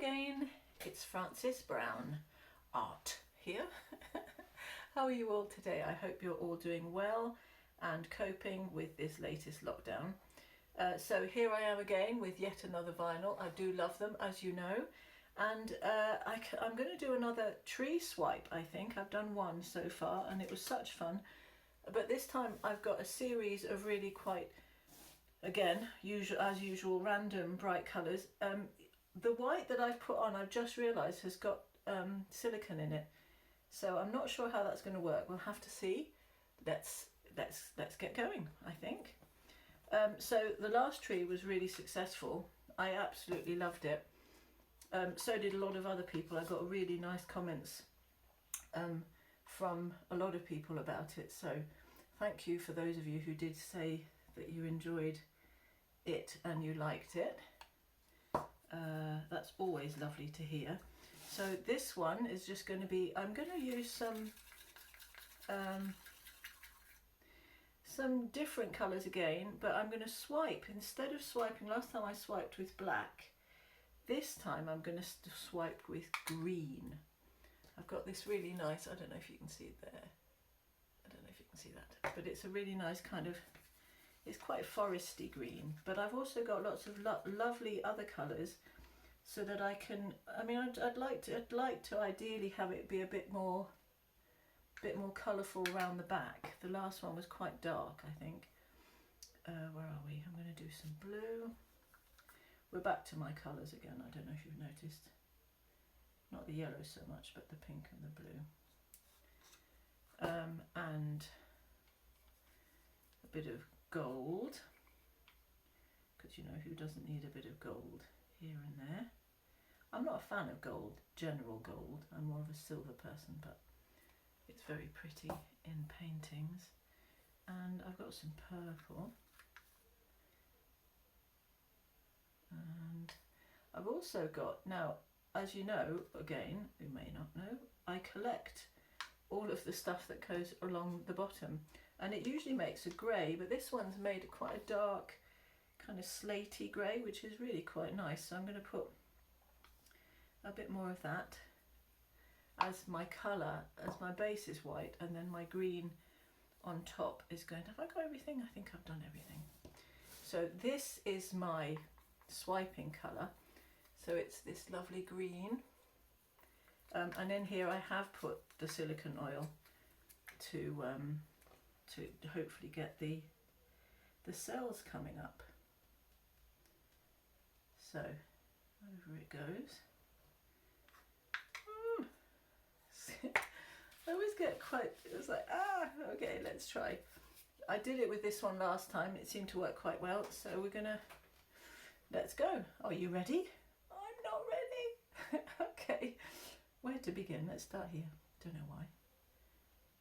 again, it's Frances Brown Art here. How are you all today? I hope you're all doing well and coping with this latest lockdown. So here I am again with yet another vinyl. I do love them, as you know, and I'm going to do another tree swipe. I think I've done one so far and it was such fun, but this time I've got a series of really quite, again, as usual, random bright colours. The white that I've put on, I've just realised, has got silicone in it, so I'm not sure how that's going to work. We'll have to see. Let's get going, I think. So the last tree was really successful. I absolutely loved it. So did a lot of other people. I got really nice comments from a lot of people about it, so thank you for those of you who did say that you enjoyed it and you liked it. That's always lovely to hear. So this one is just going to be, I'm going to use some different colours again, but I'm going to swipe. Instead of swiping, last time I swiped with black, this time I'm going to swipe with green. I've got this really nice, I don't know if you can see it there, I don't know if you can see that, but it's a really nice kind of, it's quite foresty green, but I've also got lots of lovely other colours, so that I can, I mean, I'd like to ideally have it be a bit more colourful around the back. The last one was quite dark, I think. Where are we? I'm going to do some blue. We're back to my colours again. I don't know if you've noticed. Not the yellow so much, but the pink and the blue. And a bit of gold, because you know who doesn't need a bit of gold here and there. I'm not a fan of gold, general gold. I'm more of a silver person, but it's very pretty in paintings. And I've got some purple. And I've also got, now, as you know, again, you may not know, I collect all of the stuff that goes along the bottom. And it usually makes a grey, but this one's made quite a dark, kind of slaty grey, which is really quite nice. So I'm going to put a bit more of that as my colour, as my base is white, and then my green on top is going to, have I got everything? I think I've done everything. So this is my swiping colour. So it's this lovely green. And in here I have put the silicone oil to hopefully get the cells coming up. So over it goes. I always get quite, it was like, okay, let's try. I did it with this one last time. It seemed to work quite well. So we're gonna, let's go. Are you ready? I'm not ready. Okay, where to begin? Let's start here. Don't know why.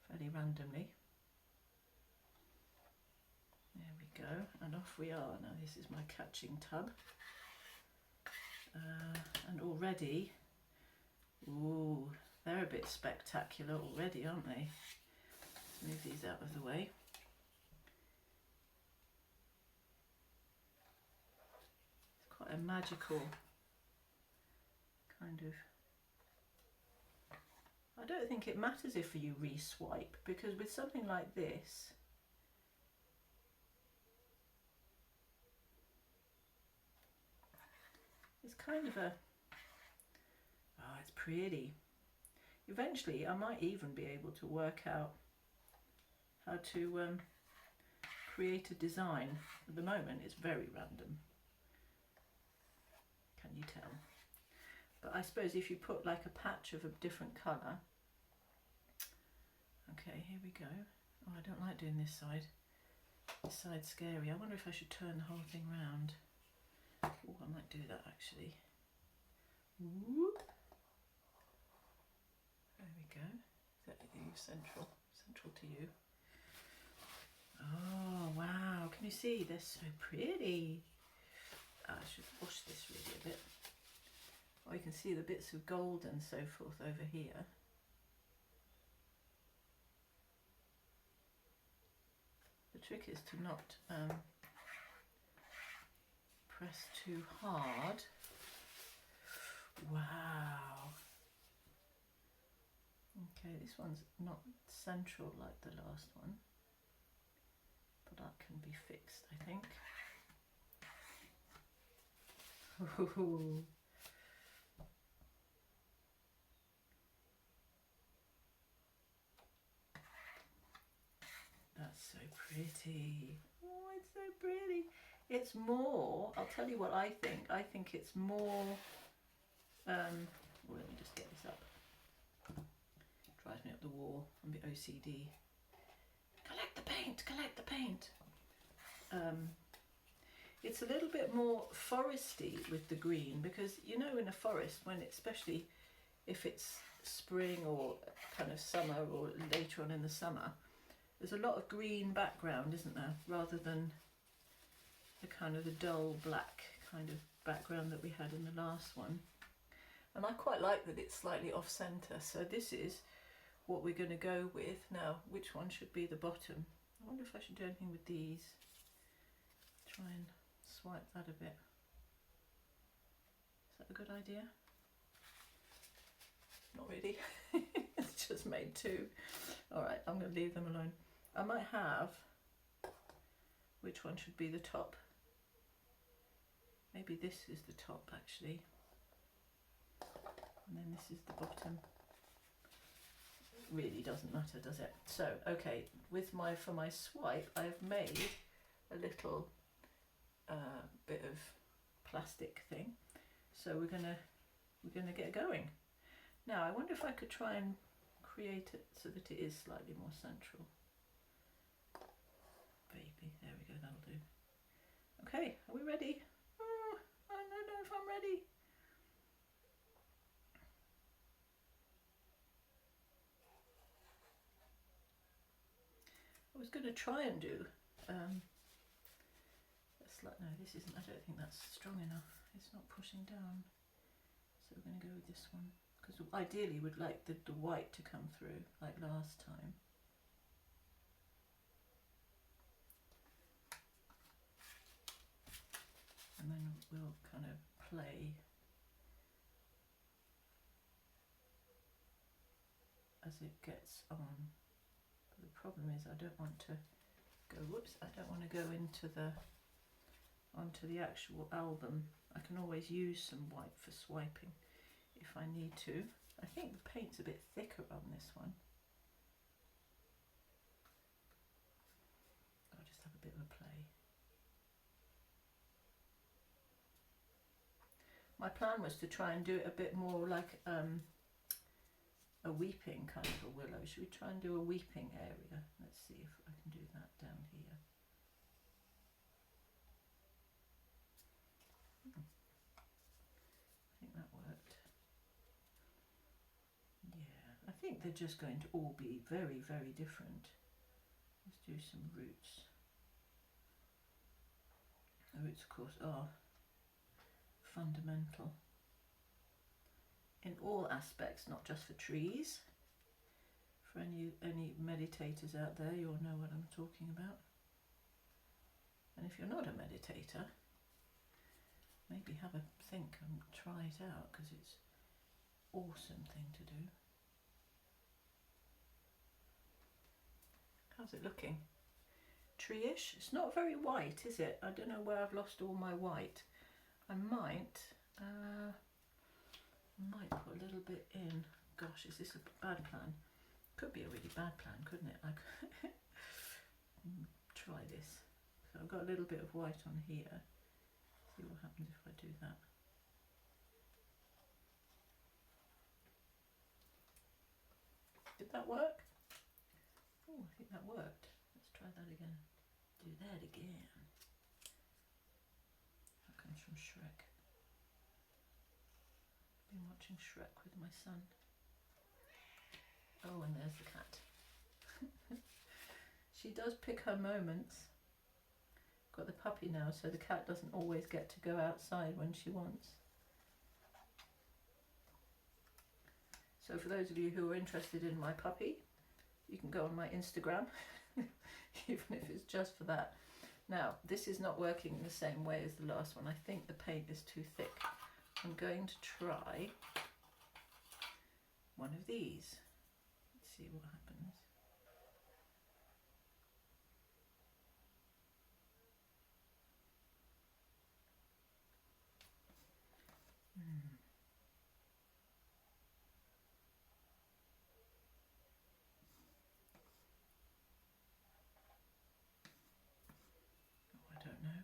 Fairly randomly. There we go. And off we are. Now this is my catching tub. And already, ooh, they're a bit spectacular already, aren't they? Let's move these out of the way. It's quite a magical kind of, I don't think it matters if you re-swipe, because with something like this, it's kind of a, oh, it's pretty. Eventually I might even be able to work out how to create a design. At the moment it's very random, can you tell? But I suppose if you put like a patch of a different colour. Okay, here we go. Oh, I don't like doing this side. This side's scary. I wonder if I should turn the whole thing round. Oh, I might do that actually. Whoop. There we go. Is that you central to you? Oh wow, can you see? They're so pretty. I should wash this really a bit. Oh, you can see the bits of gold and so forth over here. The trick is to not press too hard. Wow, This one's not central like the last one, but that can be fixed, I think. Ooh. That's so pretty. Oh, it's so pretty. It's more, I'll tell you what I think. I think it's more, well, let me just get this up. Drives me up the wall. I'm a bit OCD. Collect the paint, collect the paint. It's a little bit more foresty with the green, because you know in a forest, when especially if it's spring or kind of summer or later on in the summer, there's a lot of green background, isn't there, rather than the kind of the dull black kind of background that we had in the last one. And I quite like that it's slightly off centre, so this is what we're going to go with. Now, which one should be the bottom? I wonder if I should do anything with these. Try and swipe that a bit. Is that a good idea? Not really. It's just made two. Alright, I'm going to leave them alone. I might have, which one should be the top? Maybe this is the top actually. And then this is the bottom. It really doesn't matter, does it? So, okay, for my swipe, I've made a little bit of plastic thing. So we're gonna get going. Now, I wonder if I could try and create it so that it is slightly more central. Baby, there we go, that'll do. Okay, are we ready? Oh, I don't know if I'm ready. I was going to try and do no, this isn't, I don't think that's strong enough. It's not pushing down. So we're going to go with this one, because ideally we'd like the white to come through like last time. And then we'll kind of play as it gets on. But the problem is I don't want to go, whoops, I don't want to go onto the actual album. I can always use some white for swiping if I need to. I think the paint's a bit thicker on this one. I'll just have a bit of a play. My plan was to try and do it a bit more like a weeping kind of a willow. Should we try and do a weeping area? Let's see if I can do that down here. I think that worked. Yeah, I think they're just going to all be very, very different. Let's do some roots. The roots, of course, are fundamental in all aspects, not just for trees. For any meditators out there, you'll know what I'm talking about. And if you're not a meditator, maybe have a think and try it out, because it's an awesome thing to do. How's it looking? Tree-ish? It's not very white, is it? I don't know where I've lost all my white. I might put a little bit in. Gosh, is this a bad plan? Could be a really bad plan, couldn't it? I could try this. So I've got a little bit of white on here. See what happens if I do that. Did that work? Oh, I think that worked. Let's try that again. Do that again. That comes from Shrek. Been watching Shrek with my son. Oh, and there's the cat. She does pick her moments. Got the puppy now, so the cat doesn't always get to go outside when she wants. So for those of you who are interested in my puppy, you can go on my Instagram, even if it's just for that. Now, this is not working in the same way as the last one. I think the paint is too thick. I'm going to try one of these. Let's see what happens. I don't know.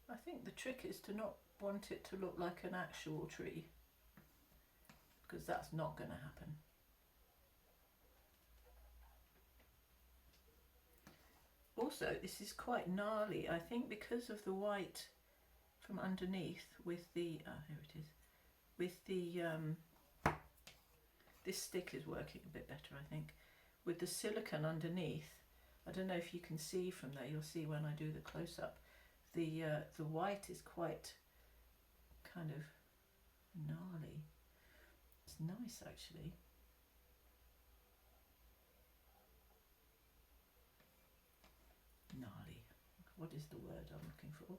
I think the trick is to not want it to look like an actual tree, because that's not going to happen. Also, this is quite gnarly, I think, because of the white from underneath with the, here it is, with the, this stick is working a bit better, I think, with the silicone underneath. I don't know if you can see from there, you'll see when I do the close-up, the white is quite kind of gnarly. It's nice actually. Gnarly. What is the word I'm looking for?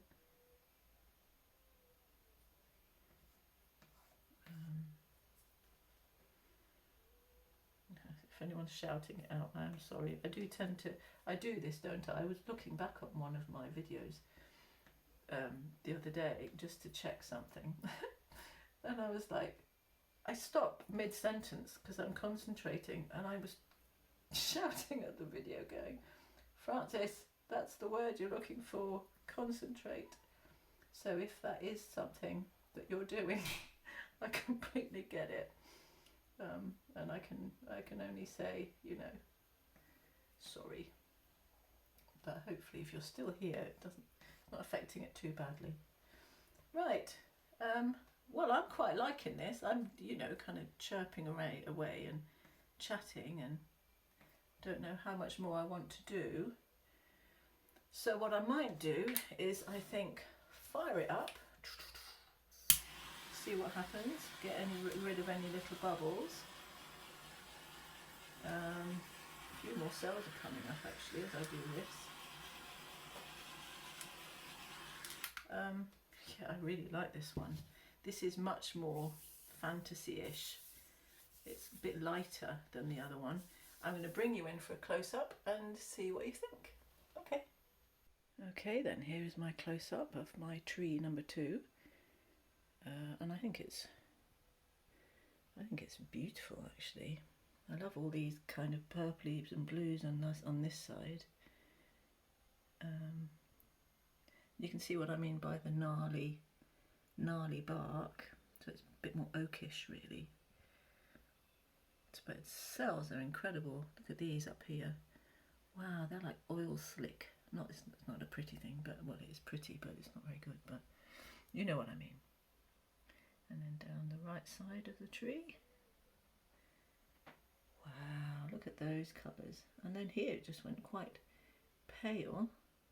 If anyone's shouting it out, I'm sorry. I do this, don't I? I was looking back on one of my videos the other day just to check something. And I was like, I stopped mid-sentence because I'm concentrating, and I was shouting at the video going, Francis, that's the word you're looking for, concentrate. So if that is something that you're doing, I completely get it. And I can only say, you know, sorry. But hopefully if you're still here, it's not affecting it too badly. Right. Well, I'm quite liking this. I'm, you know, kind of chirping away and chatting, and don't know how much more I want to do. So what I might do is, I think, fire it up, see what happens, get rid of any little bubbles. A few more cells are coming up actually as I do this. Yeah, I really like this one. This is much more fantasy-ish. It's a bit lighter than the other one. I'm going to bring you in for a close-up and see what you think. Okay. Okay, then here is my close-up of my tree number 2, and I think it's beautiful actually. I love all these kind of purplies and blues on this side. You can see what I mean by the gnarly bark. So it's a bit more oakish really. But its cells are incredible. Look at these up here. Wow, they're like oil slick. It's not a pretty thing, but well, it is pretty, but it's not very good. But you know what I mean. And then down the right side of the tree. Wow, look at those colours. And then here it just went quite pale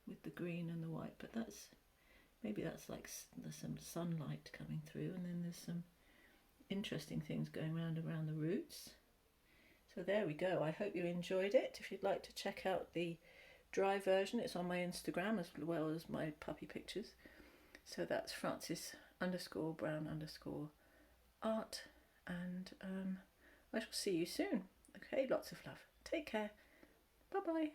with the green and the white, but maybe that's like there's some sunlight coming through, and then there's some interesting things going around the roots. So there we go. I hope you enjoyed it. If you'd like to check out the dry version, it's on my Instagram as well as my puppy pictures. So that's Francis_Brown_art, and I shall see you soon. Okay, lots of love. Take care. Bye bye.